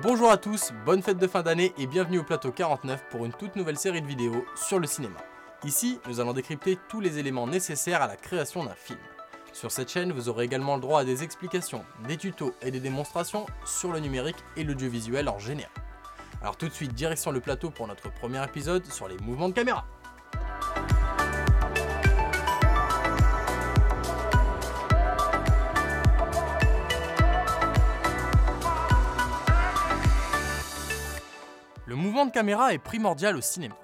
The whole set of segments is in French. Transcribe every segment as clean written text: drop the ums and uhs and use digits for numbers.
Bonjour à tous, bonne fête de fin d'année et bienvenue au plateau 49 pour une toute nouvelle série de vidéos sur le cinéma. Ici, nous allons décrypter tous les éléments nécessaires à la création d'un film. Sur cette chaîne, vous aurez également le droit à des explications, des tutos et des démonstrations sur le numérique et l'audiovisuel en général. Alors tout de suite, direction le plateau pour notre premier épisode sur les mouvements de caméra. Le mouvement de caméra est primordial au cinéma.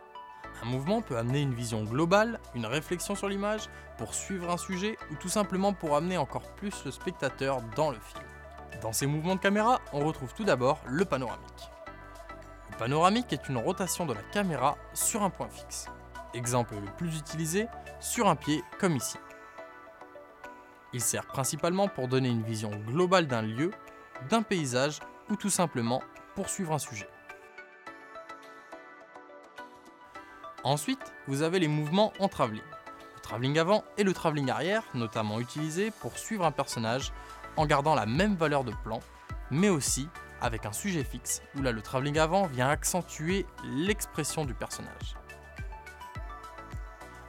Un mouvement peut amener une vision globale, une réflexion sur l'image, pour suivre un sujet ou tout simplement pour amener encore plus le spectateur dans le film. Dans ces mouvements de caméra, on retrouve tout d'abord le panoramique. Le panoramique est une rotation de la caméra sur un point fixe. Exemple le plus utilisé, sur un pied comme ici. Il sert principalement pour donner une vision globale d'un lieu, d'un paysage ou tout simplement pour suivre un sujet. Ensuite, vous avez les mouvements en travelling. Le travelling avant et le travelling arrière, notamment utilisés pour suivre un personnage en gardant la même valeur de plan, mais aussi avec un sujet fixe, où là le travelling avant vient accentuer l'expression du personnage.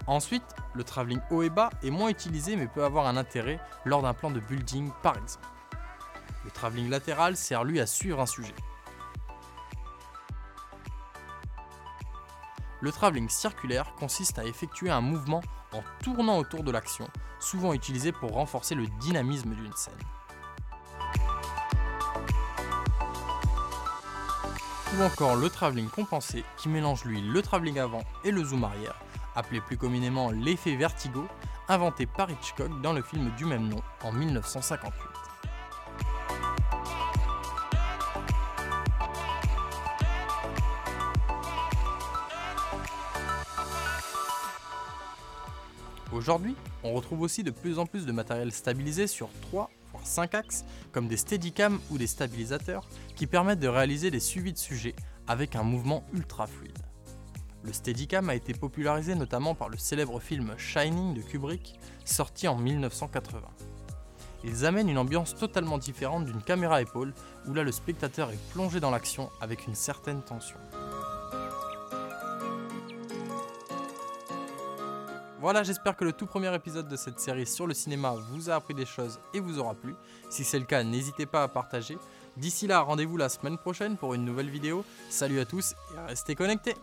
Ensuite, le travelling haut et bas est moins utilisé mais peut avoir un intérêt lors d'un plan de building par exemple. Le travelling latéral sert lui à suivre un sujet. Le travelling circulaire consiste à effectuer un mouvement en tournant autour de l'action, souvent utilisé pour renforcer le dynamisme d'une scène. Ou encore le travelling compensé qui mélange lui le travelling avant et le zoom arrière, appelé plus communément l'effet vertigo, inventé par Hitchcock dans le film du même nom en 1958. Aujourd'hui, on retrouve aussi de plus en plus de matériel stabilisé sur 3 voire 5 axes, comme des steadicams ou des stabilisateurs, qui permettent de réaliser des suivis de sujets avec un mouvement ultra fluide. Le steadicam a été popularisé notamment par le célèbre film Shining de Kubrick, sorti en 1980. Ils amènent une ambiance totalement différente d'une caméra à épaule, où là le spectateur est plongé dans l'action avec une certaine tension. Voilà, j'espère que le tout premier épisode de cette série sur le cinéma vous a appris des choses et vous aura plu. Si c'est le cas, n'hésitez pas à partager. D'ici là, rendez-vous la semaine prochaine pour une nouvelle vidéo. Salut à tous et restez connectés!